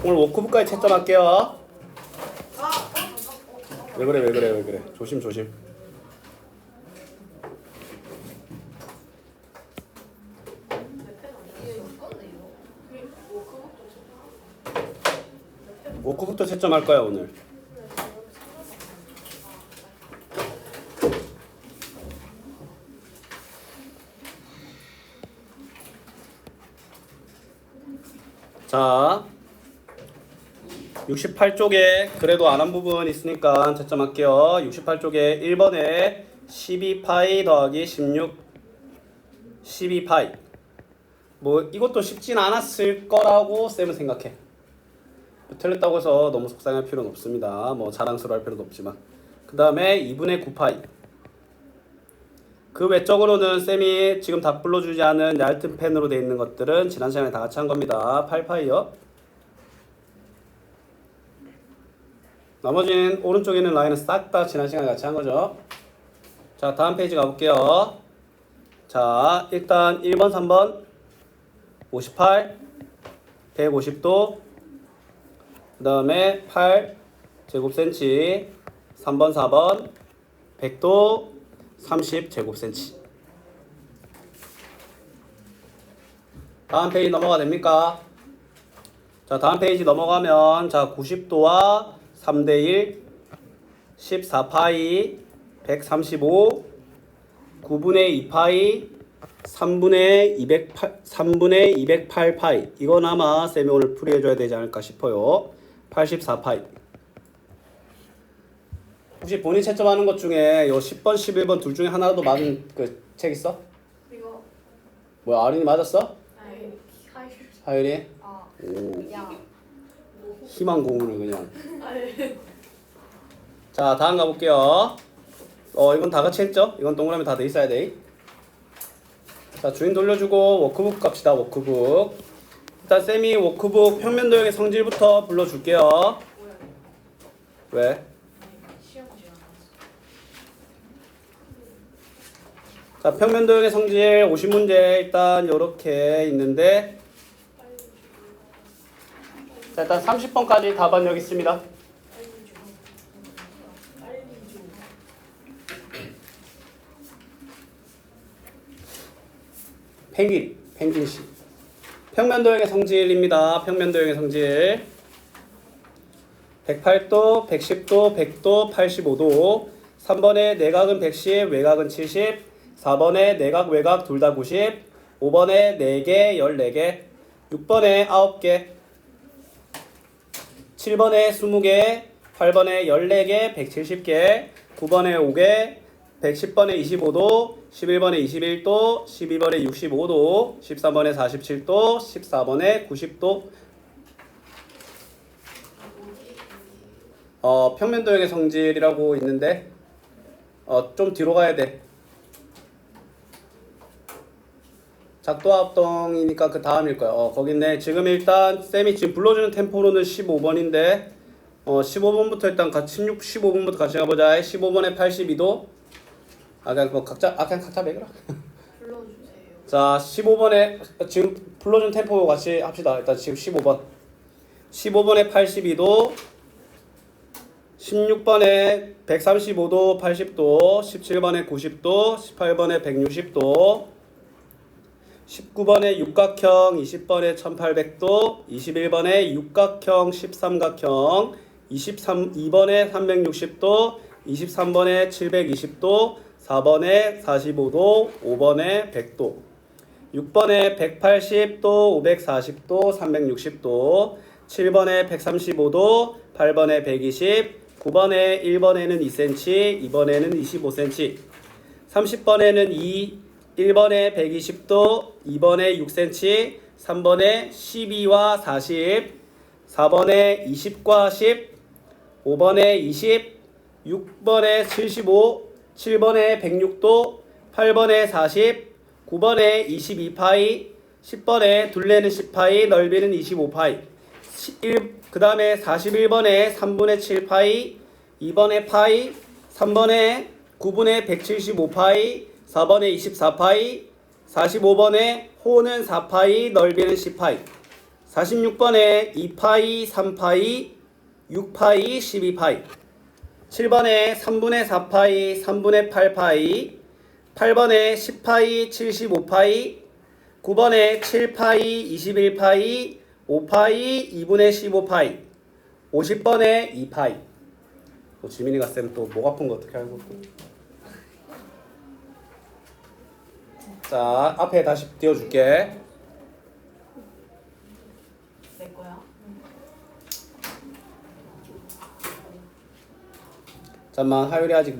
오늘 워크북까지 채점할게요. 왜 그래. 조심. 워크북도 채점할 거야 오늘. 자, 68쪽에 그래도 안 한 부분 있으니까 채점할게요. 68쪽에 1번에 12파이 더하기 16 12파이. 뭐 이것도 쉽진 않았을 거라고 쌤은 생각해. 틀렸다고 해서 너무 속상할 필요는 없습니다. 뭐 자랑스러워할 필요도 없지만. 그 다음에 2분의 9파이. 그 외적으로는 쌤이 지금 다 불러주지 않은 얇은 펜으로 되어 있는 것들은 지난 시간에 다 같이 한 겁니다. 8파이요. 나머지는 오른쪽에 있는 라인은 싹 다 지난 시간에 같이 한 거죠. 자, 다음 페이지 가볼게요. 자, 일단 1번, 3번 58, 150도, 그 다음에 8 제곱센치, 3번, 4번 100도, 30 제곱센치. 다음 페이지 넘어가 됩니까? 자, 다음 페이지 넘어가면 자 90도와 3대1 14파이 135 9분의 2파이 3분의 208파이. 이건 아마 쌤이 오늘 풀이해줘야 되지 않을까 싶어요. 84파이. 혹시 본인 채점하는 것 중에 요 10번, 11번 둘 중에 하나라도 맞은 그 책 있어? 이거 뭐야, 아린이 맞았어? 아니 하율이? 오. 야. 희망 고문을 그냥. 아니. 자, 다음 가볼게요. 이건 다 같이 했죠? 이건 동그라미 다 돼 있어야 돼. 자, 주인 돌려주고 워크북 갑시다. 워크북. 일단 쌤이 워크북 평면 도형의 성질부터 불러줄게요. 왜? 시험 시간. 자, 평면 도형의 성질 50문제 일단 요렇게 있는데, 자, 일단 30번까지 답안 여기 있습니다. 펭귄씨. 평면 도형의 성질입니다. 평면 도형의 성질. 108도, 110도, 100도, 85도. 3번에 내각은 110, 외각은 70. 4번에 내각, 외각 둘 다 90. 5번에 4개, 14개. 6번에 9개. 7번에 20개. 8번에 14개, 170개. 9번에 5개. 110번에 25도, 11번에 21도, 12번에 65도, 13번에 47도, 14번에 90도. 평면 도형의 성질이라고 있는데 좀 뒤로 가야 돼. 작도합동이니까 그 다음일 거야. 거기 있네. 지금 일단 쌤이 지금 불러주는 템포로는 15번인데 15번부터 일단 같이 15번부터 같이 가보자. 15번에 82도. 그냥 뭐 그냥 각자 매겨라. 불러주세요. 자, 15번에 지금 불러준 템포 같이 합시다. 일단 지금 15번. 15번에 82도, 16번에 135도, 80도, 17번에 90도, 18번에 160도, 19번에 육각형, 20번에 1800도, 21번에 육각형, 13각형, 2번에 360도, 23번에 720도, 4번에 45도, 5번에 100도, 6번에 180도, 540도, 360도, 7번에 135도, 8번에 120, 9번에 1번에는 2cm, 2번에는 25cm, 30번에는 1번에 120도, 2번에 6cm, 3번에 12와 40, 4번에 20과 10, 5번에 20, 6번에 75, 7번에 106도, 8번에 40, 9번에 22파이, 10번에 둘레는 10파이, 넓이는 25파이, 그 다음에 41번에 3분의 7파이, 2번에 파이, 3번에 9분의 175파이, 4번에 24파이, 45번에 호는 4파이, 넓이는 10파이. 46번에 2파이, 3파이, 6파이, 12파이. 7번에 3분의 4파이, 3분의 8파이. 8번에 10파이, 75파이. 9번에 7파이, 21파이, 5파이, 2분의 15파이. 50번에 2파이. 지민이가 쌤 또 목 아픈 거 어떻게 알고 또. 자, 앞에 다시 띄워줄게. 내 거야? 잠만 하율이 아직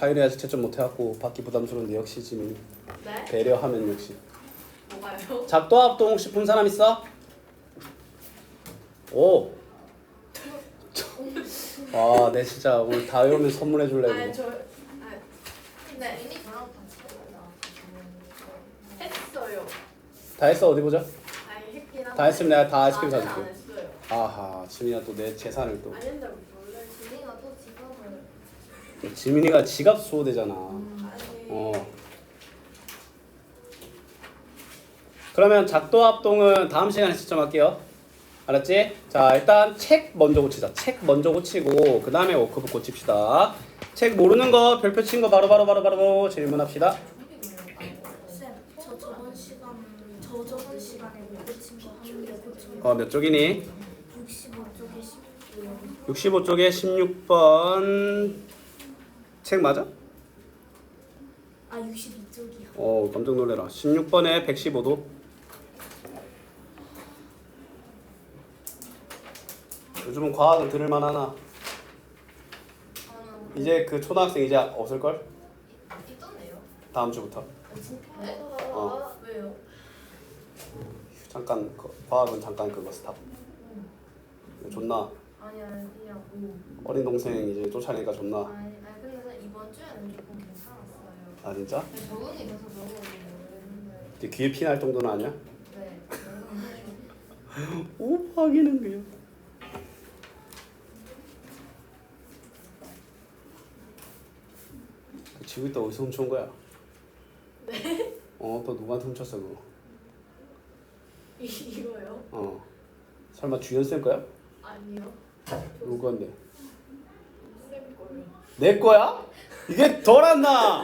하율이 아직 채점 못해갖고 받기 부담스러운데 역시 지민이 네? 배려하면 역시. 뭐가요? 작도 합동 혹시 푼 사람 있어? 오. 와, 내 진짜 오늘 다 외우면 선물해 줄래 아니 이거. 저 근데 이미 저랑 했어요. 다 했어 어디 보자. 아니 했긴 한데 다 했으면 내가 다 아이스크림 나는 사줄게. 안 했어요. 아하, 지민이가 또 내 재산을 또. 아니 근데 원래 지민이가 또 지갑을 지민이가 지갑 수호대잖아. 아니 그러면 작도 합동은 다음 시간에 채점할게요. 알았지? 자, 일단 책 먼저 고치자. 책 먼저 고치고 그 다음에 워크북 고칩시다. 책 모르는 거 별표 친 거 바로 질문합시다. 쌤, 저 저번 시간에 못 고친 거 한 개 고친 거 몇 쪽이니? 65쪽에 65쪽에 16이요. 16번 책 맞아? 아 62쪽이요. 깜짝 놀래라. 16번에 115도. 요즘은 과학은 들을만 하나? 이제 그 초등학생 이제 없을걸? 있던데요? 다음 주부터. 네? 어. 왜요? 잠깐 과학은 잠깐 그거 스탑. 존나 아니 그냥 어린 동생 이제 쫓아내니까 존나. 아니 근데 이번 주에는 조금 괜찮았어요. 아 진짜? 근데 적응이 돼서 너무 모르겠는데 이제 귀에 피 날 정도는 아니야? 네. 오버하기는 그냥. 그 지구 있다 어디서 훔쳐온 거야? 네? 또 누구한테 훔쳤어 그거? 이거요? 설마 주연 쌤 거야? 아니요. 누구 건데? 쌤 거요. 내 거야? 이게 덜 안 나.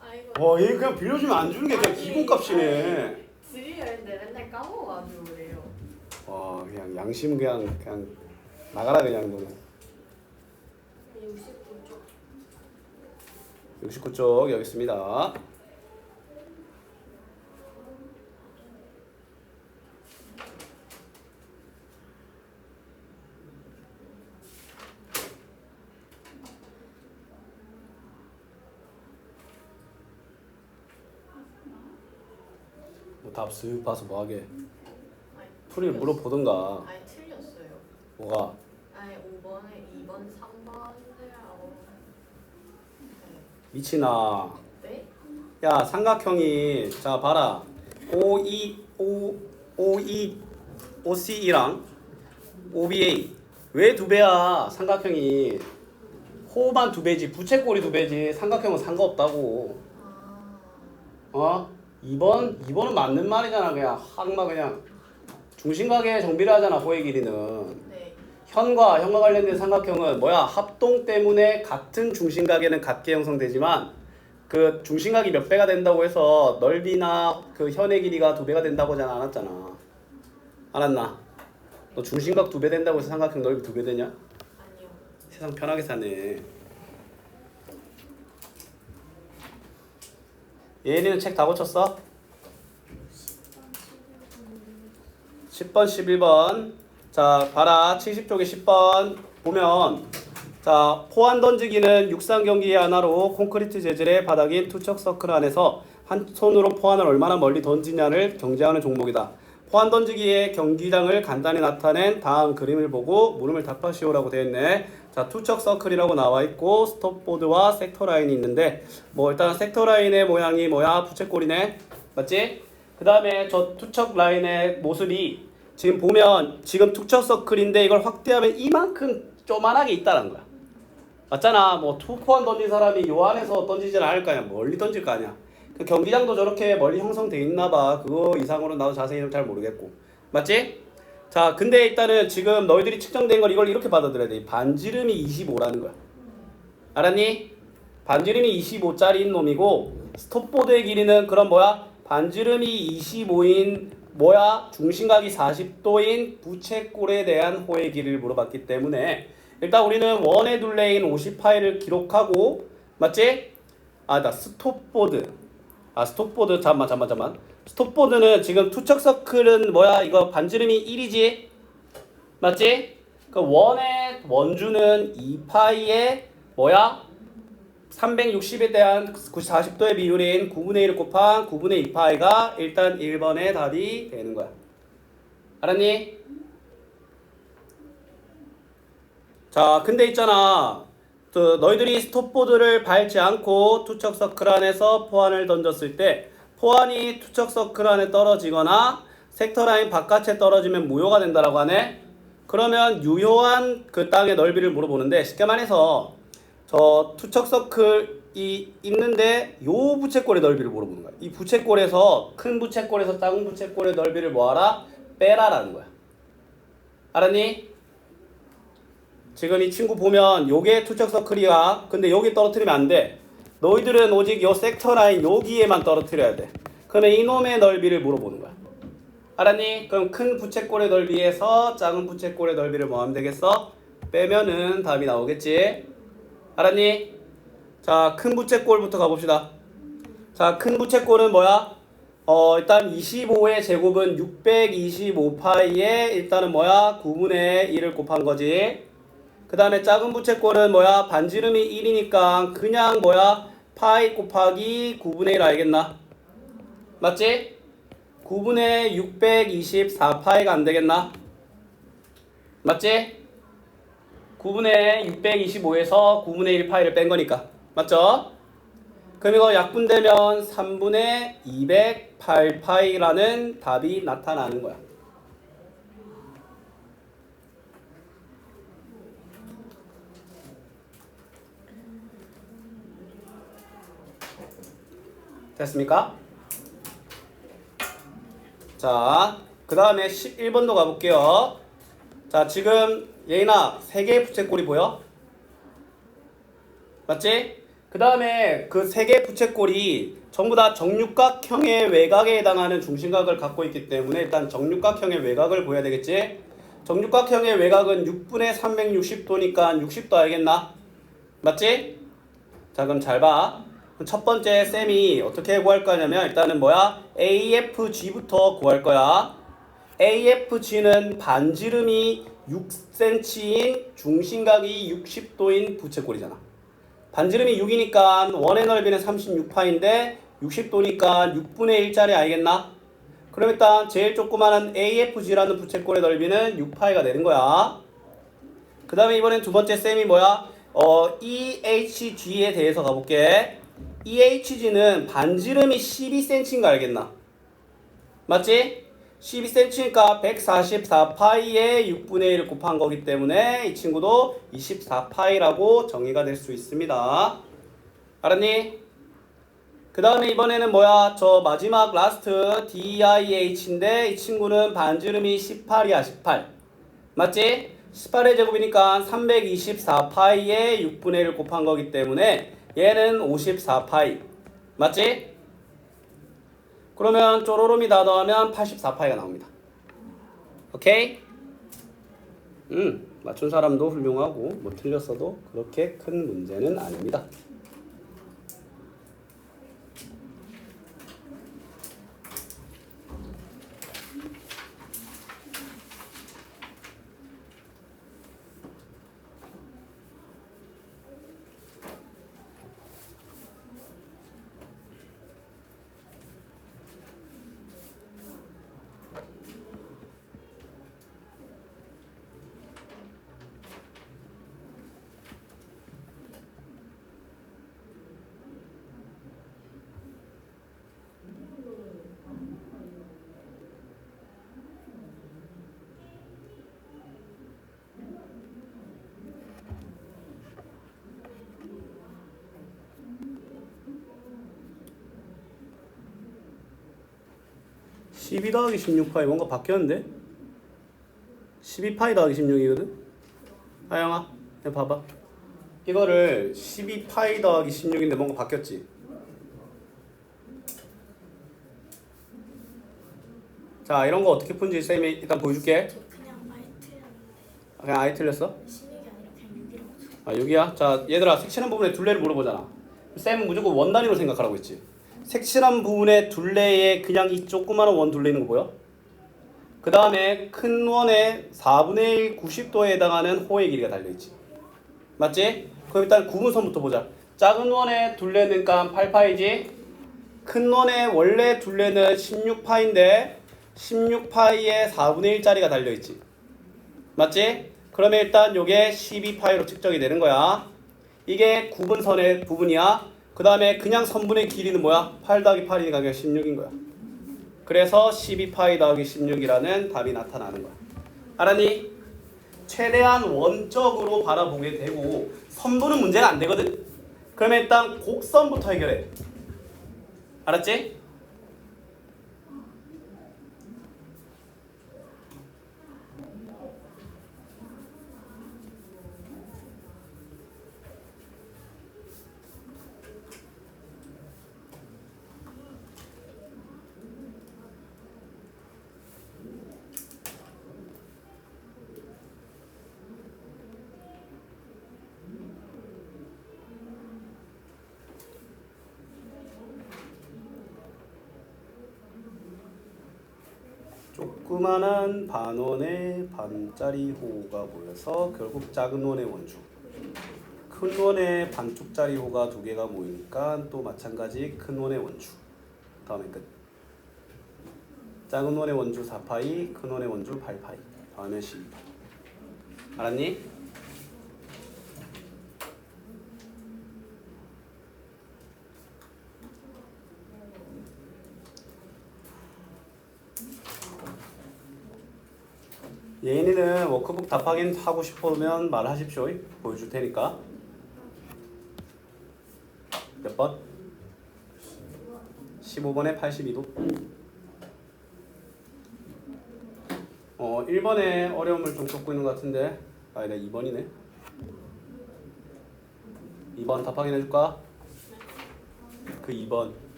아 이거. 와, 얘 그냥 빌려주면 안 주는 게 그냥 기본값이네. 드리려 했는데 맨날 까먹어가지고 그래요. 와, 그냥 양심 그냥 나가라 그냥 너는. 69쪽. 69쪽 여기 있습니다. 답 쓱 봐서 뭐하게. 아니, 풀이를 물어보던가. 아니 틀렸어요. 뭐가? 아니 5번에 2번 3번이라고. 미치나. 네? 야, 삼각형이 자 봐라. OCE랑 OBA 왜 두 배야? 삼각형이 호만 두 배지 부채꼴이 두 배지 삼각형은 상관없다고. 아. 2번은 맞는 말이잖아. 그냥 항마 그냥 중심각의 정비를 하잖아. 호의 길이는. 네. 현과 관련된 삼각형은 뭐야? 합동 때문에 같은 중심각에는 같게 형성되지만 그 중심각이 몇 배가 된다고 해서 넓이나 그 현의 길이가 두 배가 된다고 하지 않았잖아. 알았나? 너 중심각 두 배 된다고 해서 삼각형 넓이 두 배 되냐? 아니요. 세상 편하게 사네. 예린이는 책 다 고쳤어? 10번, 11번. 자, 봐라. 70쪽에 10번 보면 자, 포환 던지기는 육상 경기 하나로 콘크리트 재질의 바닥인 투척 서클 안에서 한 손으로 포환을 얼마나 멀리 던지냐를 경쟁하는 종목이다. 포환 던지기의 경기장을 간단히 나타낸 다음 그림을 보고 물음을 답하시오라고 되어 있네. 자, 투척 서클이라고 나와 있고 스톱보드와 섹터 라인이 있는데 뭐 일단 섹터 라인의 모양이 뭐야? 부채꼴이네. 맞지? 그 다음에 저 투척 라인의 모습이 지금 보면 지금 투척 서클인데 이걸 확대하면 이만큼 쪼만하게 있다는 거야. 맞잖아. 뭐 투포환 던진 사람이 요 안에서 던지진 않을 거 아니야. 멀리 던질 거 아니야. 그 경기장도 저렇게 멀리 형성돼 있나 봐. 그거 이상으로 나도 자세히는 잘 모르겠고. 맞지? 자, 근데 일단은 지금 너희들이 측정된 걸 이걸 이렇게 받아들여야 돼. 반지름이 25라는 거야. 알았니? 반지름이 25짜리인 놈이고 스톱보드의 길이는 그럼 뭐야? 반지름이 25인 뭐야? 중심각이 40도인 부채꼴에 대한 호의 길이를 물어봤기 때문에 일단 우리는 원의 둘레인 50파이를 기록하고 맞지? 아, 나 스톱보드. 아, 스톱보드 잠깐만. 스톱보드는 지금 투척 서클은 뭐야? 이거 반지름이 1이지? 맞지? 그 원의 원주는 2파이에 뭐야? 360에 대한 40도의 비율인 9분의 1 곱한 9분의 2파이가 일단 1번의 답이 되는 거야. 알았니? 자, 근데 있잖아. 너희들이 스톱보드를 밟지 않고 투척 서클 안에서 포환을 던졌을 때 포환이 투척 서클 안에 떨어지거나 섹터 라인 바깥에 떨어지면 무효가 된다라고 하네. 그러면 유효한 그 땅의 넓이를 물어보는데 쉽게 말해서 저 투척 서클이 있는데 요 부채꼴의 넓이를 물어보는 거야. 이 부채꼴에서 큰 부채꼴에서 작은 부채꼴의 넓이를 뭐하라? 빼라라는 거야. 알았니? 지금 이 친구 보면 요게 투척 서클이야. 근데 여기 떨어뜨리면 안 돼. 너희들은 오직 요 섹터 라인 여기에만 떨어뜨려야 돼. 그러면 이놈의 넓이를 물어보는 거야. 알았니? 그럼 큰 부채꼴의 넓이에서 작은 부채꼴의 넓이를 뭐 하면 되겠어? 빼면은 답이 나오겠지? 알았니? 자, 큰 부채꼴부터 가봅시다. 자, 큰 부채꼴은 뭐야? 일단 25의 제곱은 625파이에 일단은 뭐야? 9분의 1을 곱한 거지. 그 다음에 작은 부채꼴은 뭐야? 반지름이 1이니까 그냥 뭐야? 파이 곱하기 9분의 1 알겠나? 맞지? 9분의 624파이가 안 되겠나? 맞지? 9분의 625에서 9분의 1파이를 뺀 거니까. 맞죠? 그럼 이거 약분되면 3분의 208파이라는 답이 나타나는 거야. 됐습니까? 자, 그 다음에 11번도 가볼게요. 자, 지금 예인아 3개의 부채꼴이 보여? 맞지? 그 다음에 그 3개의 부채꼴이 전부 다 정육각형의 외곽에 해당하는 중심각을 갖고 있기 때문에 일단 정육각형의 외곽을 보여야 되겠지? 정육각형의 외곽은 6분의 360도니까 60도 알겠나? 맞지? 자, 그럼 잘 봐. 첫 번째 쌤이 어떻게 구할 거냐면 일단은 뭐야? AFG부터 구할 거야. AFG는 반지름이 6cm인 중심각이 60도인 부채꼴이잖아. 반지름이 6이니까 원의 넓이는 36파인데 60도니까 6분의 1짜리 알겠나? 그럼 일단 제일 조그마한 AFG라는 부채꼴의 넓이는 6파이가 되는 거야. 그 다음에 이번엔 두 번째 쌤이 뭐야? EHG에 대해서 가볼게. EHG는 반지름이 12cm인 거 알겠나? 맞지? 12cm니까 144파이에 6분의 1을 곱한 거기 때문에 이 친구도 24파이라고 정의가 될 수 있습니다. 알았니? 그 다음에 이번에는 뭐야? 저 마지막 라스트 DIH인데 이 친구는 반지름이 18이야. 18 맞지? 18의 제곱이니까 324파이에 6분의 1을 곱한 거기 때문에 얘는 54파이 맞지? 그러면 쪼로롬이 다 더하면 84파이가 나옵니다. 오케이? 맞춘 사람도 훌륭하고 뭐 틀렸어도 그렇게 큰 문제는 아닙니다. 12 더하기 16파이 뭔가 바뀌었는데? 12파이 더하기 16이거든? 하영아, 야 봐봐. 이거를 12파이 더하기 16인데 뭔가 바뀌었지? 자, 이런 거 어떻게 푼지 쌤이 일단 보여줄게. 저 그냥 아예 틀렸는데 그냥 아예 틀렸어? 16이 아니라 그냥 6이라고 써. 아, 6이야? 자, 얘들아, 색칠한 부분의 둘레를 물어보잖아. 쌤은 무조건 원 단위로 생각하라고 했지. 색칠한 부분의 둘레에 그냥 이 조그마한 원 둘레 있는 거 보여? 그 다음에 큰 원의 4분의 1 90도에 해당하는 호의 길이가 달려있지. 맞지? 그럼 일단 구분선부터 보자. 작은 원의 둘레는 깐 8파이지. 큰 원의 원래 둘레는 16파인데 16파이에 4분의 1짜리가 달려있지. 맞지? 그러면 일단 요게 12파이로 측정이 되는 거야. 이게 구분선의 부분이야. 그 다음에 그냥 선분의 길이는 뭐야? 8 더하기 8이니까 그냥 16인 거야. 그래서 12파이 더하기 16이라는 답이 나타나는 거야. 알았니? 최대한 원적으로 바라보게 되고 선분은 문제가 안 되거든? 그러면 일단 곡선부터 해결해. 알았지? 조그만한 반원의 반짜리 호가 모여서 결국 작은 원의 원주. 큰 원의 반쪽짜리 호가 두 개가 모이니까 또 마찬가지 큰 원의 원주. 다음에 끝. 작은 원의 원주 4파이, 큰 원의 원주 8파이. 다음에 12파이. 알았니? 예인이는 워크북 답 확인하고 싶으면 말하십시오. 보여줄 테니까. 몇 번? 15번에 82도. 1번에 어려움을 좀 겪고 있는 것 같은데. 아니다, 2번이네. 2번 답 확인해줄까? 그 2번.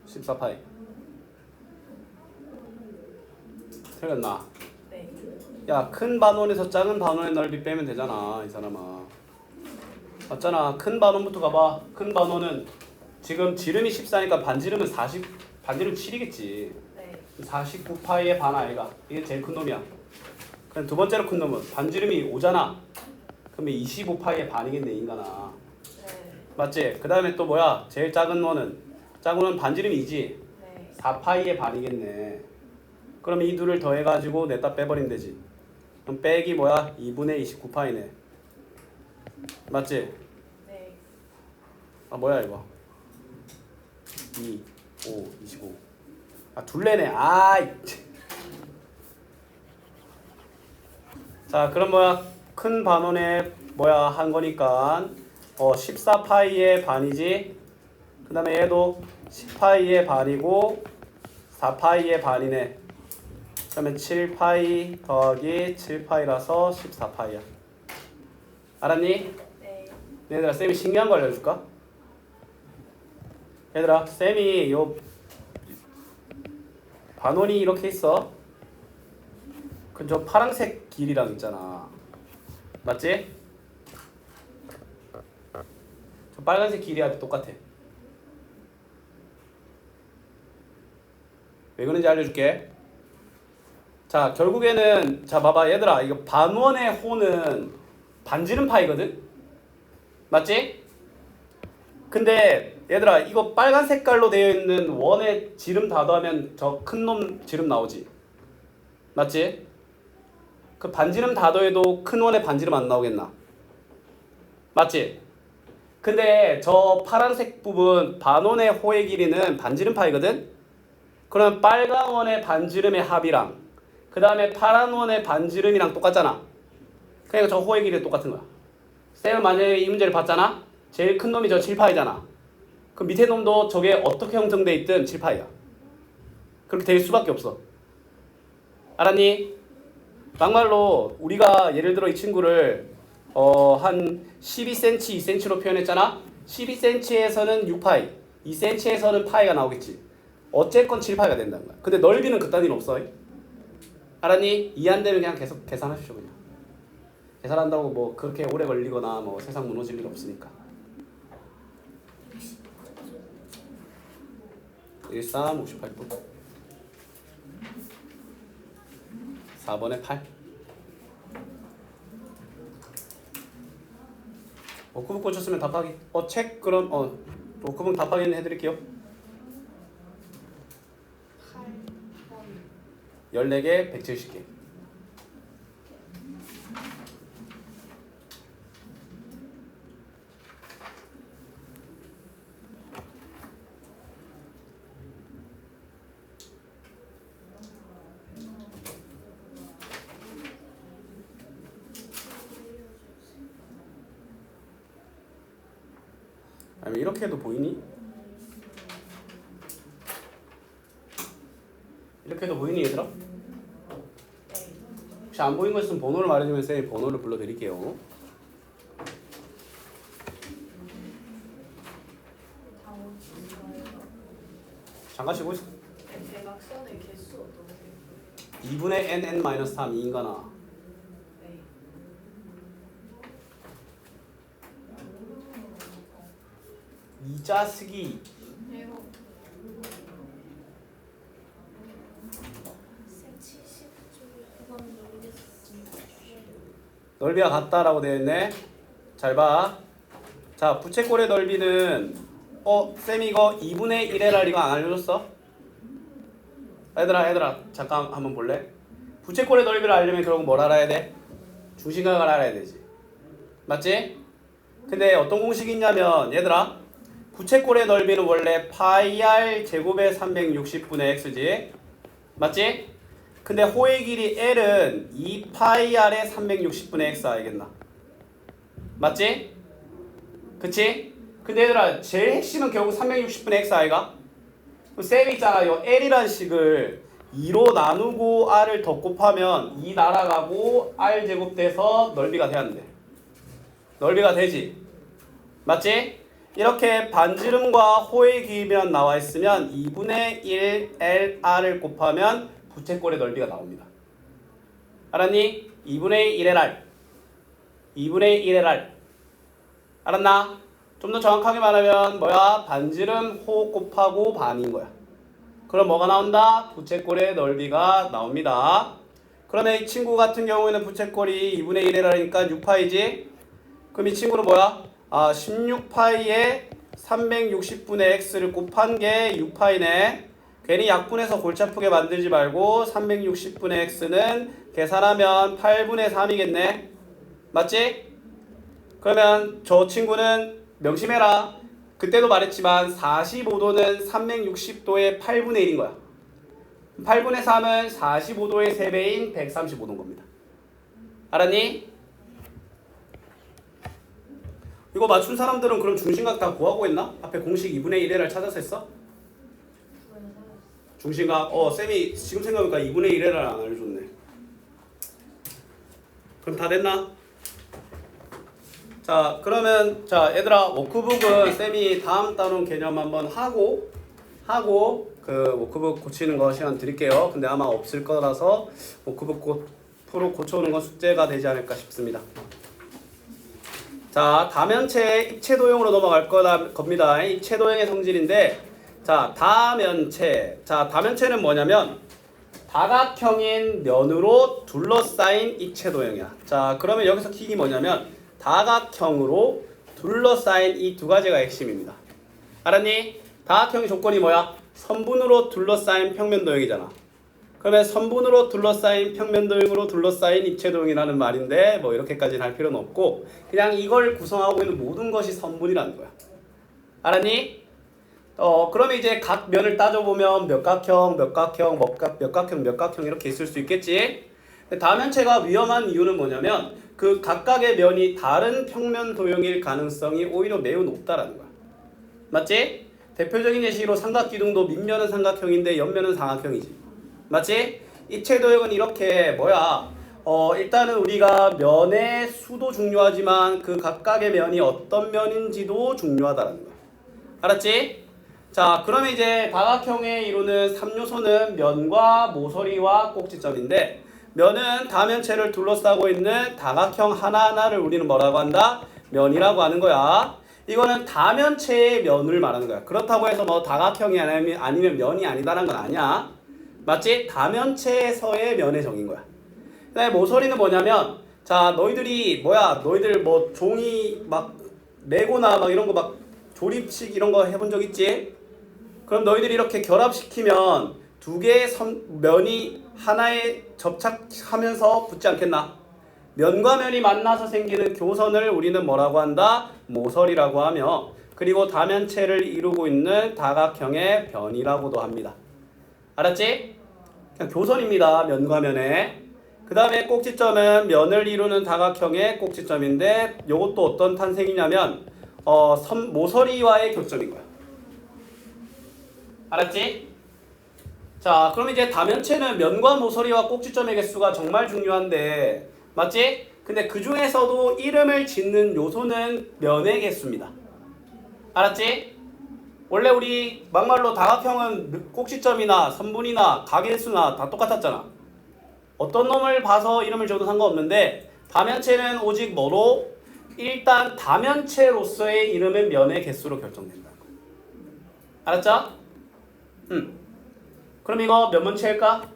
칠 14파이. 틀렸나? 네. 야, 큰 반원에서 작은 반원의 넓이 빼면 되잖아, 이 사람아. 맞잖아. 큰 반원부터 가봐. 큰 반원은 지금 지름이 14니까 반지름은 40, 반지름 7이겠지. 네. 49파이의 반 아이가. 이게 제일 큰 놈이야. 그럼 두 번째로 큰 놈은 반지름이 5잖아. 그러면 25파이의 반이겠네, 인간아. 네. 맞지? 그 다음에 또 뭐야? 제일 작은 원은 작은 원은 반지름이 2지. 네. 4파이의 반이겠네. 그럼 이 둘을 더해가지고 냈다 빼버리면 되지. 그럼 빼기 뭐야? 2분의 29파이네. 맞지? 네. 아 뭐야 이거? 2, 5, 25. 아 둘레네. 아이. 자 그럼 뭐야? 큰 반원에 뭐야 한 거니까 14파이의 반이지. 그 다음에 얘도 10파이의 반이고 4파이의 반이네. 그러면 7파이 더하기 7파이라서 14파이야. 알았니? 네. 얘들아 쌤이 신기한 거 알려줄까? 얘들아 쌤이 요 반원이 이렇게 있어. 그 저 파란색 길이랑 있잖아. 맞지? 저 빨간색 길이하고 똑같아. 왜 그런지 알려줄게. 자 결국에는 자 봐봐 얘들아 이거 반원의 호는 반지름 파이거든? 맞지? 근데 얘들아 이거 빨간 색깔로 되어 있는 원의 지름 다 더하면 저 큰 놈 지름 나오지? 맞지? 그 반지름 다 더해도 큰 원의 반지름 안 나오겠나? 맞지? 근데 저 파란색 부분 반원의 호의 길이는 반지름 파이거든? 그럼 빨간 원의 반지름의 합이랑 그 다음에 파란 원의 반지름이랑 똑같잖아. 그러니까 저 호의 길이 똑같은 거야. 쌤은 만약에 이 문제를 봤잖아. 제일 큰 놈이 저 7파이잖아. 그럼 밑에 놈도 저게 어떻게 형성돼 있든 7파이야. 그렇게 될 수밖에 없어. 알았니? 막말로 우리가 예를 들어 이 친구를 한 12cm, 2cm로 표현했잖아. 12cm에서는 6파이, 2cm에서는 파이가 나오겠지. 어쨌건 7파이가 된다는 거야. 근데 넓이는 그따위는 없어. 알았니? 이해 안 되면 그냥 계속 계산하십시오. 그냥 계산한다고 뭐 그렇게 오래 걸리거나 뭐 세상 무너질 일 없으니까. 13, 58분 4번에 8. 워크북 고쳤으면 답하기. 책 그럼 워크북 답하기는 해드릴게요. 14개, 170개. 아니 이렇게 해도 보이니? 이렇게 해도 보이니 얘들아? 혹시 안 보인 거 있으면 번호를 말해주면 쌤이 번호를 불러드릴게요. 잠깐 쉬고 있어. 대각선의 개수 어떠세요? 2분의 n-3 이 인간아. 네. 이 자식이 해요. 쌤 70쪽 이건 모르겠습니다. 넓이가 같다라고 되어 있네. 잘 봐. 자, 부채꼴의 넓이는 쌤이 이거 2분의 1L 이거 안 알려줬어? 얘들아 잠깐 한번 볼래? 부채꼴의 넓이를 알려면 결국 뭘 알아야 돼? 중심각을 알아야 되지. 맞지? 근데 어떤 공식이 있냐면 얘들아 부채꼴의 넓이는 원래 파이 r 제곱의 360분의 x지. 맞지? 근데 호의 길이 L은 2파이 r의 360분의 x 알겠나? 맞지? 그치? 근데 얘들아 제일 핵심은 결국 360분의 x 아이가? 그럼 쌤이 있잖아 요 L이란 식을 2로 나누고 r을 더 곱하면 2 날아가고 r 제곱 돼서 넓이가 돼야 돼. 넓이가 되지? 맞지? 이렇게 반지름과 호의 길이면 나와 있으면 2분의 1 LR을 곱하면 부채꼴의 넓이가 나옵니다. 알았니? 2분의 1 LR 2분의 1 LR 알았나? 좀 더 정확하게 말하면 뭐야? 반지름 호 곱하고 반인 거야. 그럼 뭐가 나온다? 부채꼴의 넓이가 나옵니다. 그러면 이 친구 같은 경우에는 부채꼴이 2분의 1 LR이니까 6파이지? 그럼 이 친구는 뭐야? 16파이에 360분의 x를 곱한 게 6파이네. 괜히 약분해서 골치 아프게 만들지 말고 360분의 x는 계산하면 8분의 3이겠네. 맞지? 그러면 저 친구는 명심해라. 그때도 말했지만 45도는 360도의 8분의 1인 거야. 8분의 3은 45도의 3배인 135도인 겁니다. 알았니? 이거 맞춘 사람들은 그럼 중심각 다 구하고 했나? 앞에 공식 2분의 1L을 찾아서 했어? 중심각 쌤이 지금 생각해보니까 2분의 1L을 안 알려줬네. 그럼 다 됐나? 자 그러면 자 얘들아 워크북은 쌤이 다음 단원 개념 한번 하고 그 워크북 고치는 거 시간 드릴게요. 근데 아마 없을 거라서 워크북 프로 고쳐오는 건 숙제가 되지 않을까 싶습니다. 자 다면체 입체도형으로 넘어갈 겁니다. 입체도형의 성질인데 자 다면체는 뭐냐면 다각형인 면으로 둘러싸인 입체도형이야. 자 그러면 여기서 킥이 뭐냐면 다각형으로 둘러싸인 이 두 가지가 핵심입니다. 알았니? 다각형의 조건이 뭐야? 선분으로 둘러싸인 평면도형이잖아. 그러면 선분으로 둘러싸인 평면도형으로 둘러싸인 입체도형이라는 말인데 뭐 이렇게까지는 할 필요는 없고 그냥 이걸 구성하고 있는 모든 것이 선분이라는 거야. 알았니? 그러면 이제 각 면을 따져보면 몇 각형 이렇게 있을 수 있겠지. 다면체가 위험한 이유는 뭐냐면 그 각각의 면이 다른 평면 도형일 가능성이 오히려 매우 높다라는 거야. 맞지? 대표적인 예시로 삼각기둥도 밑면은 삼각형인데 옆면은 삼각형이지. 맞지? 입체 도형은 이렇게 뭐야? 일단은 우리가 면의 수도 중요하지만 그 각각의 면이 어떤 면인지도 중요하다는 거야. 알았지? 자, 그러면 이제 다각형의 이루는 3요소는 면과 모서리와 꼭지점인데 면은 다면체를 둘러싸고 있는 다각형 하나하나를 우리는 뭐라고 한다? 면이라고 하는 거야. 이거는 다면체의 면을 말하는 거야. 그렇다고 해서 뭐 다각형이 아니면 면이 아니다라는 건 아니야. 맞지? 다면체에서의 면의 정인 거야. 그다음에 모서리는 뭐냐면 자 너희들이 너희들 뭐 종이 막 레고나 막 이런 거 막 조립식 이런 거 해본 적 있지? 그럼 너희들이 이렇게 결합시키면 두 개의 면이 하나에 접착하면서 붙지 않겠나? 면과 면이 만나서 생기는 교선을 우리는 뭐라고 한다? 모서리라고 하며 그리고 다면체를 이루고 있는 다각형의 변이라고도 합니다. 알았지? 그냥 교선입니다. 면과 면의. 그 다음에 꼭지점은 면을 이루는 다각형의 꼭지점인데 이것도 어떤 탄생이냐면 모서리와의 교점인 거야. 알았지? 자, 그럼 이제 다면체는 면과 모서리와 꼭지점의 개수가 정말 중요한데 맞지? 근데 그 중에서도 이름을 짓는 요소는 면의 개수입니다. 알았지? 원래 우리 막말로 다각형은 꼭지점이나 선분이나 가계수나 다 똑같았잖아. 어떤 놈을 봐서 이름을 지어도 상관없는데 다면체는 오직 뭐로? 일단 다면체로서의 이름은 면의 개수로 결정된다. 알았죠? 그럼 이거 몇 면체일까?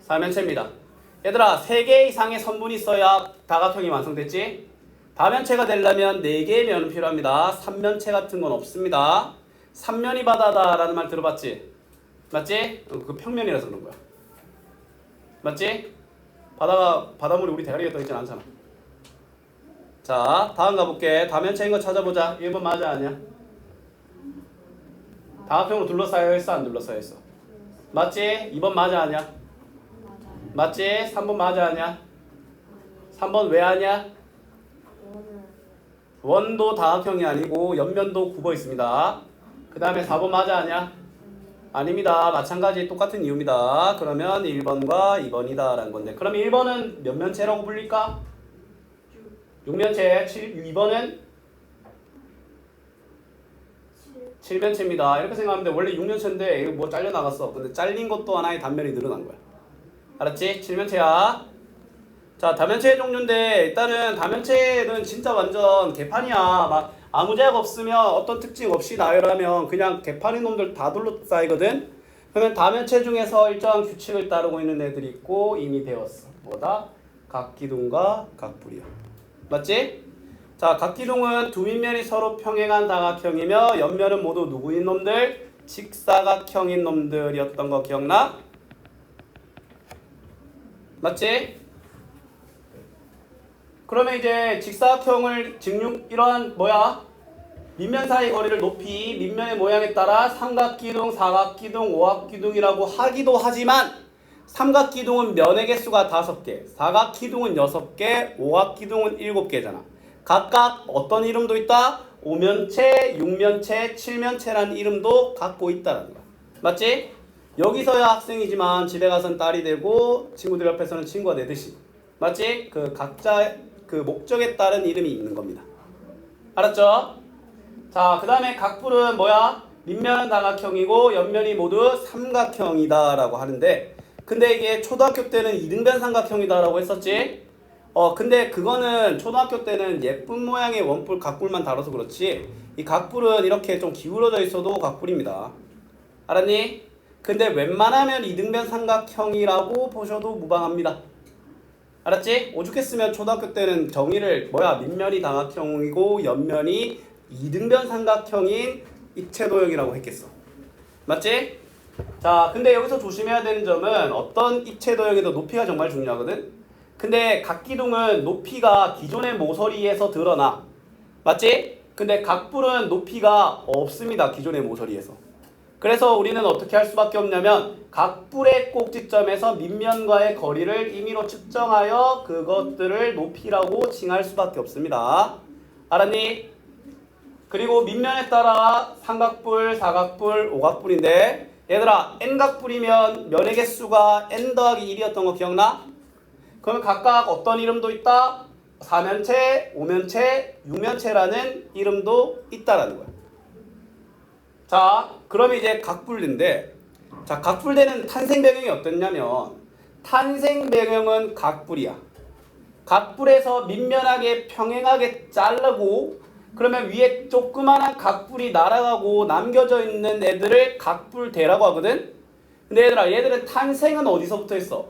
4면체입니다. 얘들아 3개 이상의 선분이 있어야 다각형이 완성됐지? 다면체가 되려면 4개의 면은 필요합니다. 3면체 같은 건 없습니다. 3면이 바다다라는 말 들어봤지? 맞지? 그 평면이라서 그런 거야. 맞지? 바닷물이 우리 대가리에 떠있진 않잖아. 자, 다음 가볼게. 다면체인 거 찾아보자. 1번 맞아 아니야? 다각형으로 둘러싸여 있어 안 둘러싸여 있어? 맞지? 2번 맞아 아니야? 맞아요. 맞지? 3번 맞아 아니야? 3번 왜 아니야? 원도 다각형이 아니고 옆면도 굽어 있습니다. 그 다음에 4번 맞아 아니야? 아닙니다. 마찬가지 똑같은 이유입니다. 그러면 1번과 2번이다 라는 건데 그럼 1번은 몇 면체라고 불릴까? 6면체. 2번은 7면체입니다. 이렇게 생각하면 돼. 원래 6면체인데 이거 뭐 잘려나갔어. 근데 잘린 것도 하나의 단면이 늘어난 거야. 알았지? 7면체야. 자, 다면체의 종류인데 일단은 다면체는 진짜 완전 개판이야. 막 아무 제약 없으면 어떤 특징 없이 나열하면 그냥 개판인 놈들 다 둘러싸이거든. 그러면 다면체 중에서 일정한 규칙을 따르고 있는 애들이 있고 이미 배웠어. 뭐다? 각기둥과 각불이야. 맞지? 자, 각기둥은 두 밑면이 서로 평행한 다각형이며 옆면은 모두 누구인 놈들? 직사각형인 놈들이었던 거 기억나? 맞지? 그러면 이제 직사각형을 이러한 밑면 사이 거리를 높이 밑면의 모양에 따라 삼각기둥, 사각기둥, 오각기둥이라고 하기도 하지만 삼각기둥은 면의 개수가 5개, 사각기둥은 6개, 오각기둥은 7개잖아. 각각 어떤 이름도 있다? 5면체, 6면체, 7면체라는 이름도 갖고 있다는 거야. 맞지? 여기서야 학생이지만 집에 가서는 딸이 되고 친구들 옆에서는 친구가 되듯이. 맞지? 그 각자 그 목적에 따른 이름이 있는 겁니다. 알았죠? 자, 그 다음에 각불은 밑면은 다각형이고 옆면이 모두 삼각형이다 라고 하는데 근데 이게 초등학교 때는 이등변 삼각형이다 라고 했었지? 근데 그거는 초등학교 때는 예쁜 모양의 원뿔 각불만 다뤄서 그렇지 이 각불은 이렇게 좀 기울어져 있어도 각불입니다. 알았니? 근데 웬만하면 이등변 삼각형이라고 보셔도 무방합니다. 알았지? 오죽했으면 초등학교 때는 정의를 밑면이 다각형이고 옆면이 이등변 삼각형인 입체도형이라고 했겠어. 맞지? 자, 근데 여기서 조심해야 되는 점은 어떤 입체도형에도 높이가 정말 중요하거든? 근데 각기둥은 높이가 기존의 모서리에서 드러나. 맞지? 근데 각불은 높이가 없습니다. 기존의 모서리에서. 그래서 우리는 어떻게 할 수밖에 없냐면 각 뿔의 꼭지점에서 밑면과의 거리를 임의로 측정하여 그것들을 높이라고 칭할 수밖에 없습니다. 알았니? 그리고 밑면에 따라 삼각뿔, 사각뿔, 오각뿔인데 얘들아 n각뿔이면 면의 개수가 n 더하기 1이었던 거 기억나? 그러면 각각 어떤 이름도 있다? 4면체, 5면체, 6면체라는 이름도 있다라는 거야. 자, 그러면 이제 각뿔인데, 자, 각뿔대는 탄생 배경이 어떻냐면 탄생 배경은 각뿔이야. 각뿔에서 밑면하게 평행하게 자르고 그러면 위에 조그만한 각뿔이 날아가고 남겨져 있는 애들을 각뿔대라고 하거든. 근데 얘들아, 얘들은 탄생은 어디서부터 했어?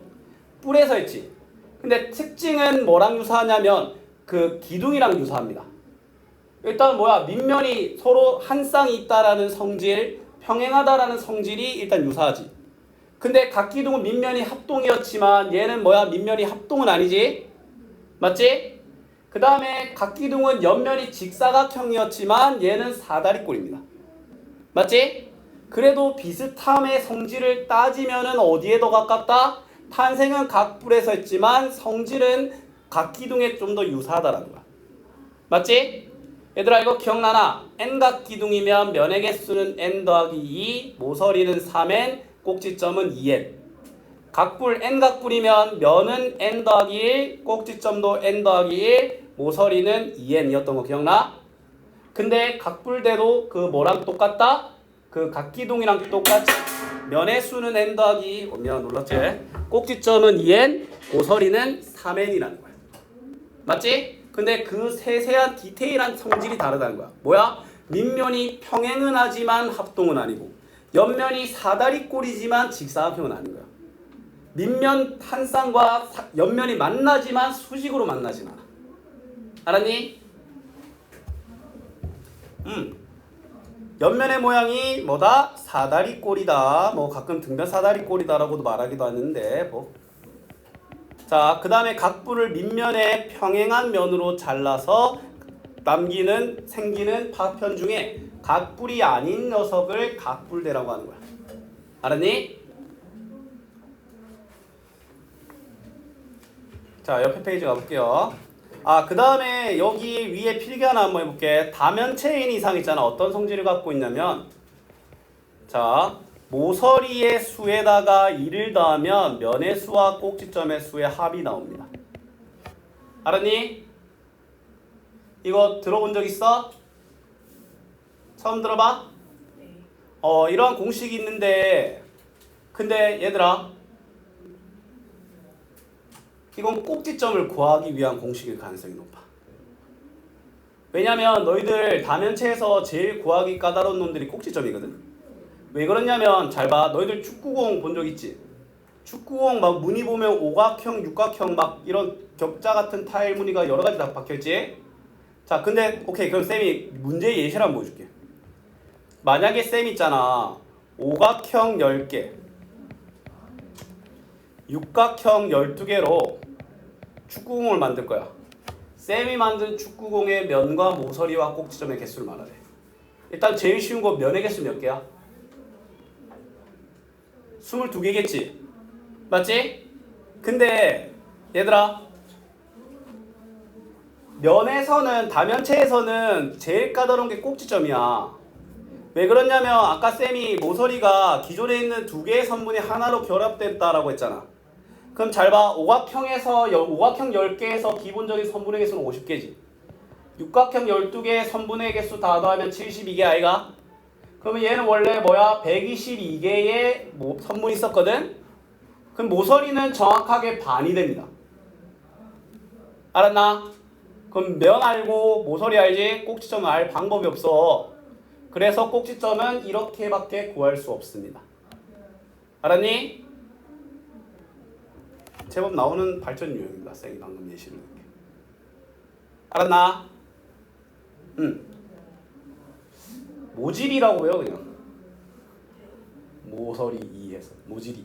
뿔에서 했지. 근데 특징은 뭐랑 유사하냐면 그 기둥이랑 유사합니다. 일단 뭐야? 밑면이 서로 한 쌍이 있다라는 성질, 평행하다라는 성질이 일단 유사하지. 근데 각기둥은 밑면이 합동이었지만 얘는 뭐야? 밑면이 합동은 아니지. 맞지? 그 다음에 각기둥은 옆면이 직사각형이었지만 얘는 사다리꼴입니다. 맞지? 그래도 비슷함의 성질을 따지면은 어디에 더 가깝다? 탄생은 각뿔에서 했지만 성질은 각기둥에 좀 더 유사하다라는 거야. 맞지? 얘들아 이거 기억나나? n각기둥이면 면의 개수는 n 더하기 2, 모서리는 3n, 꼭지점은 2n. 각뿔 n각뿔이면 면은 n 더하기 1, 꼭지점도 n 더하기 1, 모서리는 2n이었던 거 기억나? 근데 각뿔대도 그 뭐랑 똑같다? 그 각기둥이랑 똑같이 면의 수는 n 더하기 놀랐지? 꼭지점은 2n, 모서리는 3n이라는 거야. 맞지? 근데 그 세세한 디테일한 성질이 다르다는 거야. 뭐야? 밑면이 평행은 하지만 합동은 아니고 옆면이 사다리꼴이지만 직사각형은 아닌 거야. 밑면 한 쌍과 옆면이 만나지만 수직으로 만나진 않아. 알았니? 옆면의 모양이 뭐다? 사다리꼴이다. 뭐 가끔 등변 사다리꼴이다라고도 말하기도 하는데 뭐. 자, 그 다음에 각뿔을 밑면에 평행한 면으로 잘라서 생기는 파편 중에 각뿔이 아닌 녀석을 각뿔대라고 하는 거야. 알았니? 자, 옆에 페이지 가볼게요. 그 다음에 여기 위에 필기 하나 한번 해볼게. 다면체인 이상 있잖아. 어떤 성질을 갖고 있냐면 자, 모서리의 수에다가 2를 더하면 면의 수와 꼭지점의 수의 합이 나옵니다. 알았니? 이거 들어본 적 있어? 처음 들어봐? 네. 이러한 공식이 있는데 근데 얘들아 이건 꼭지점을 구하기 위한 공식일 가능성이 높아. 왜냐면 너희들 다면체에서 제일 구하기 까다로운 놈들이 꼭지점이거든. 왜 그러냐면 잘 봐. 너희들 축구공 본 적 있지? 축구공 막 무늬 보면 오각형, 육각형 막 이런 격자 같은 타일 무늬가 여러 가지 다 박혀있지? 자, 근데 오케이. 그럼 쌤이 문제 예시를 한번 보여줄게. 만약에 쌤 있잖아. 오각형 10개, 육각형 12개로 축구공을 만들 거야. 쌤이 만든 축구공의 면과 모서리와 꼭지점의 개수를 말하래. 일단 제일 쉬운 거 면의 개수 몇 개야? 22개겠지? 맞지? 근데 얘들아 면에서는 다면체에서는 제일 까다로운 게 꼭지점이야. 왜 그러냐면 아까 쌤이 모서리가 기존에 있는 두 개의 선분이 하나로 결합됐다라고 했잖아. 그럼 잘 봐. 오각형 10개에서 기본적인 선분의 개수는 50개지. 육각형 12개의 선분의 개수 다 더하면 72개 아이가? 그러면 얘는 원래 뭐야? 122개의 선분이 있었거든? 그럼 모서리는 정확하게 반이 됩니다. 알았나? 그럼 면 알고 모서리 알지? 꼭지점은 알 방법이 없어. 그래서 꼭지점은 이렇게밖에 구할 수 없습니다. 알았니? 제법 나오는 발전 유형입니다. 쌤이 방금 예시를 이렇게. 알았나? 모질이라고 해요 그냥. 모서리 2에서 모질이.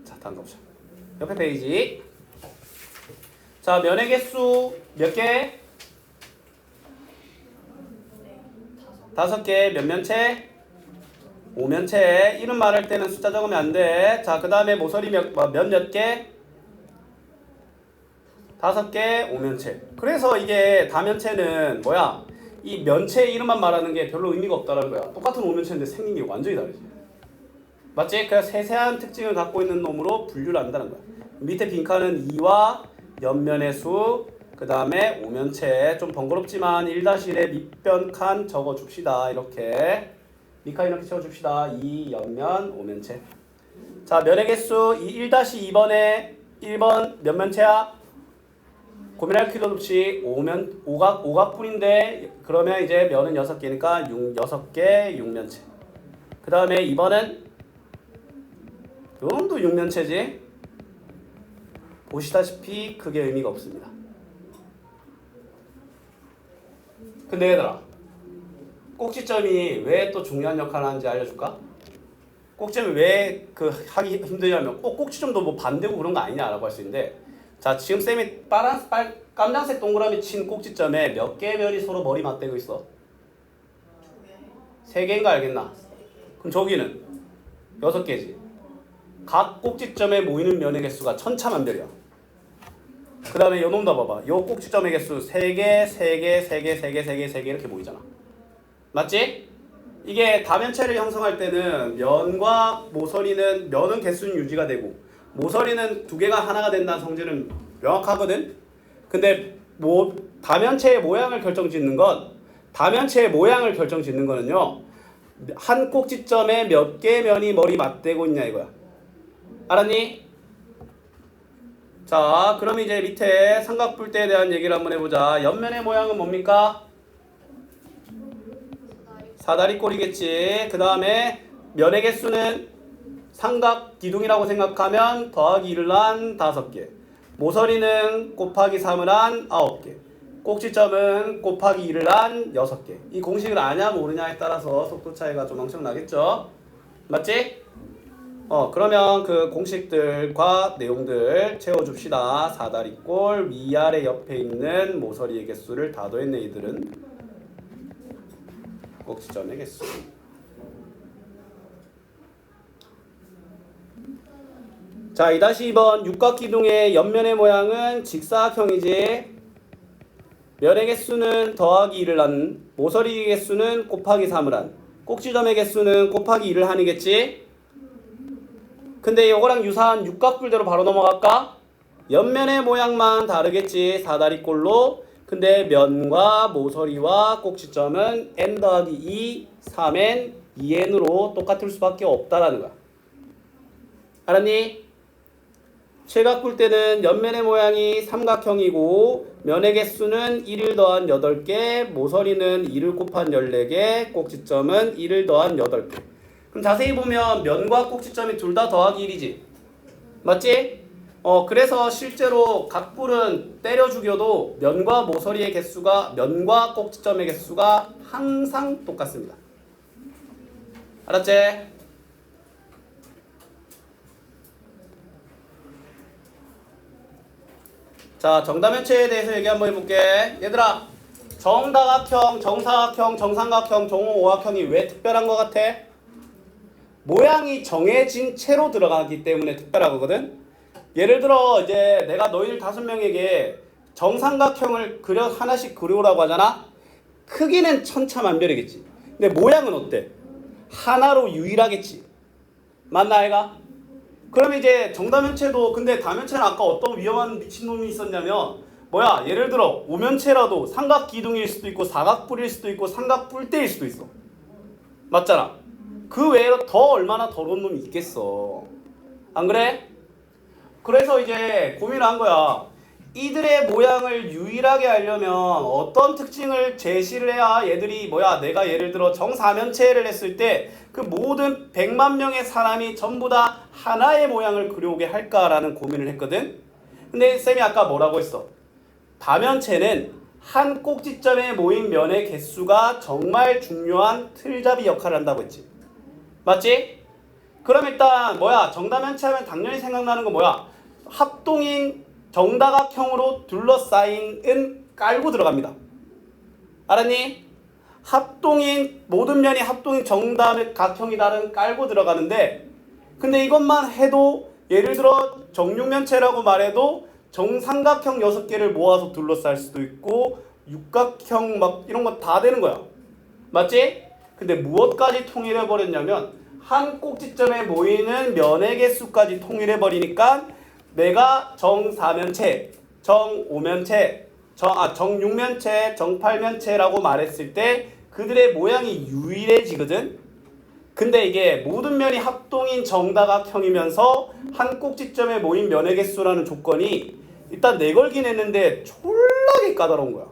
자, 다음 가보자. 옆에 페이지. 자, 면의 개수 몇 개? 5개 몇 면체? 5면체. 이름 말할 때는 숫자 적으면 안 돼. 자, 그 다음에 모서리 몇 개? 5개 5면체. 그래서 이게 다면체는 뭐야? 이 면체 이름만 말하는 게 별로 의미가 없다는 거야. 똑같은 5면체인데 생긴 게 완전히 다르지. 맞지? 그래서 세세한 특징을 갖고 있는 놈으로 분류를 한다는 거야. 밑에 빈칸은 2와 옆면의 수, 그 다음에 5면체. 좀 번거롭지만 1-1에 밑변칸 적어줍시다. 이렇게 밑칸 이렇게 채워줍시다. 2 옆면 5면체. 자, 면의 개수 1-2번에 1번 몇 면체야? 고민할 필요도 없이 5각분인데 그러면 이제 면은 6개니까 6개 6면체. 그 다음에 2번은 이건 또 6면체지. 보시다시피 크게 의미가 없습니다. 근데 얘들아, 꼭지점이 왜 또 중요한 역할을 하는지 알려줄까? 꼭지점이 왜 하기 힘드냐면 꼭지점도 뭐 반대고 그런 거 아니냐라고 할 수 있는데, 자, 지금 쌤이 깜장색 동그라미 친 꼭지점에 몇 개의 면이 서로 머리 맞대고 있어? 3개인 거 알겠나? 그럼 저기는 6개지. 각 꼭지점에 모이는 면의 개수가 천차만별이야. 그 다음에 요 놈도 봐봐. 요 꼭지점의 개수 3개, 3개, 3개, 3개, 3개, 3개 이렇게 모이잖아. 맞지? 이게 다면체를 형성할 때는 면과 모서리는 면은 개수는 유지가 되고 모서리는 2개가 하나가 된다는 성질은 명확하거든. 근데 다면체의 모양을 결정짓는 거는요. 한 꼭지점에 몇 개의 면이 머리 맞대고 있냐 이거야. 알았니? 자, 그럼 이제 밑에 삼각뿔대에 대한 얘기를 한번 해보자. 옆면의 모양은 뭡니까? 사다리꼴이겠지. 그 다음에 면의 개수는 삼각 기둥이라고 생각하면 더하기 1을 한 5개. 모서리는 곱하기 3을 한 9개. 꼭지점은 곱하기 1을 한 6개. 이 공식을 아냐 모르냐에 따라서 속도 차이가 좀 엄청나겠죠? 맞지? 그러면 그 공식들과 내용들 채워줍시다. 사다리꼴 위아래 옆에 있는 모서리의 개수를 다 더했네. 이들은 꼭지점의 개수. 자, 2-2번 육각기둥의 옆면의 모양은 직사각형이지. 면의 개수는 더하기 1을 한, 모서리 개수는 곱하기 3을 한, 꼭지점의 개수는 곱하기 1을 한이겠지. 근데 이거랑 유사한 육각뿔대로 바로 넘어갈까? 옆면의 모양만 다르겠지. 사다리꼴로. 근데 면과 모서리와 꼭지점은 n 더하기 2, 3n, 2n으로 똑같을 수밖에 없다라는 거야. 알았니? 최각뿔대는 옆면의 모양이 삼각형이고 면의 개수는 1을 더한 8개, 모서리는 1을 곱한 14개, 꼭지점은 1을 더한 8개. 그럼 자세히 보면 면과 꼭지점이 둘 다 더하기 1이지. 맞지? 그래서 실제로 각뿔은 때려 죽여도 면과 모서리의 개수가, 면과 꼭지점의 개수가 항상 똑같습니다. 알았지? 자, 정다면체에 대해서 얘기 한번 해볼게. 얘들아, 정다각형, 정사각형, 정삼각형, 정오각형이 왜 특별한 것 같아? 모양이 정해진 채로 들어가기 때문에 특별하거든. 예를 들어 이제 내가 너희들 5명에게 정삼각형을 하나씩 그려오라고 하잖아. 크기는 천차만별이겠지. 근데 모양은 어때? 하나로 유일하겠지. 맞나 아이가? 그럼 이제 정다면체도, 근데 다면체는 아까 어떤 위험한 미친놈이 있었냐면 예를 들어 5면체라도 삼각기둥일 수도 있고 사각뿔일 수도 있고 삼각뿔대일 수도 있어. 맞잖아. 그 외에도 더 얼마나 더러운 놈이 있겠어. 안 그래? 그래서 이제 고민을 한 거야. 이들의 모양을 유일하게 하려면 어떤 특징을 제시를 해야 얘들이 내가 예를 들어 정사면체를 했을 때 그 모든 100만 명의 사람이 전부 다 하나의 모양을 그려오게 할까라는 고민을 했거든. 근데 쌤이 아까 뭐라고 했어? 다면체는 한 꼭지점에 모인 면의 개수가 정말 중요한 틀잡이 역할을 한다고 했지. 맞지? 그럼 일단 정다면체 하면 당연히 생각나는 건 합동인 정다각형으로 둘러싸인 은 깔고 들어갑니다. 알았니? 합동인 모든 면이 합동인 정다각형이다는 깔고 들어가는데 근데 이것만 해도 예를 들어 정육면체라고 말해도 정삼각형 6개를 모아서 둘러쌀 수도 있고 육각형 막 이런 거 다 되는 거야. 맞지? 근데 무엇까지 통일해 버렸냐면 한 꼭지점에 모이는 면의 개수까지 통일해 버리니까 내가 정사면체, 정오면체, 정육면체, 정팔면체라고 말했을 때 그들의 모양이 유일해지거든. 근데 이게 모든 면이 합동인 정다각형이면서 한 꼭지점에 모인 면의 개수라는 조건이 일단 내걸긴 했는데 졸라게 까다로운 거야.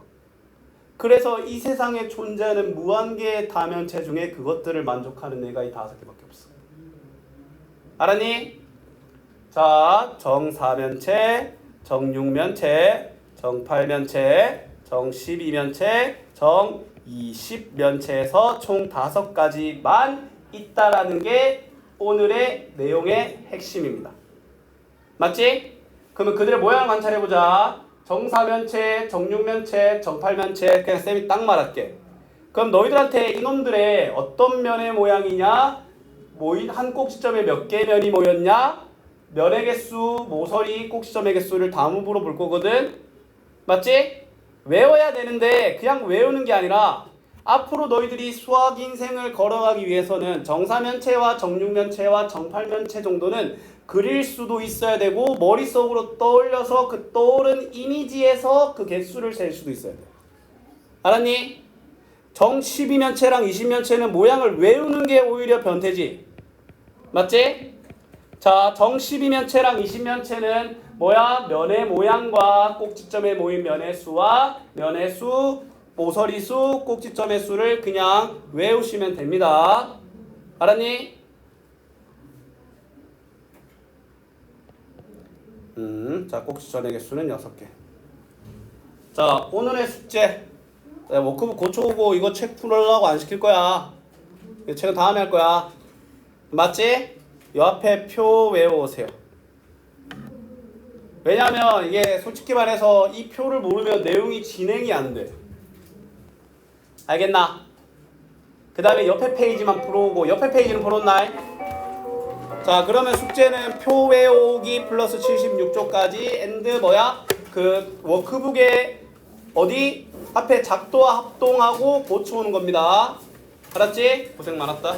그래서 이 세상에 존재하는 무한개의 다면체 중에 그것들을 만족하는 애가 이 5개밖에 없어. 알았니? 자, 정사면체, 정육면체, 정팔면체, 정12면체, 정20면체에서 총 5가지만 있다라는 게 오늘의 내용의 핵심입니다. 맞지? 그러면 그들의 모양을 관찰해보자. 정사면체, 정육면체, 정팔면체 그냥 쌤이 딱 말할게. 그럼 너희들한테 이놈들의 어떤 면의 모양이냐? 모인 한 꼭지점에 몇 개의 면이 모였냐? 면의 개수, 모서리, 꼭지점의 개수를 다음으로 볼 거거든. 맞지? 외워야 되는데 그냥 외우는 게 아니라 앞으로 너희들이 수학 인생을 걸어가기 위해서는 정사면체와 정육면체와 정팔면체 정도는 그릴 수도 있어야 되고 머릿속으로 떠올려서 그 떠오른 이미지에서 그 개수를 셀 수도 있어야 돼. 알았니? 정 12면체랑 20면체는 모양을 외우는 게 오히려 변태지. 맞지? 자, 정 12면체랑 20면체는 뭐야? 면의 모양과 꼭지점에 모인 면의 수와 면의 수, 모서리 수, 꼭지점의 수를 그냥 외우시면 됩니다. 알았니? 자, 꼭지점의 개수는 6개. 자, 오늘의 숙제. 내가 워크북 고쳐오고 이거 책 풀으려고 안 시킬 거야. 이 책은 다음에 할 거야. 맞지? 요 앞에 표 외워오세요. 왜냐면 이게 솔직히 말해서 이 표를 모르면 내용이 진행이 안 돼. 알겠나? 그 다음에 옆에 페이지만 풀어오고 옆에 페이지는 풀었나? 자, 그러면 숙제는 표 외우기 플러스 76조까지 앤드 뭐야? 그 워크북에 어디? 앞에 작도와 합동하고 고쳐오는 겁니다. 알았지? 고생 많았다.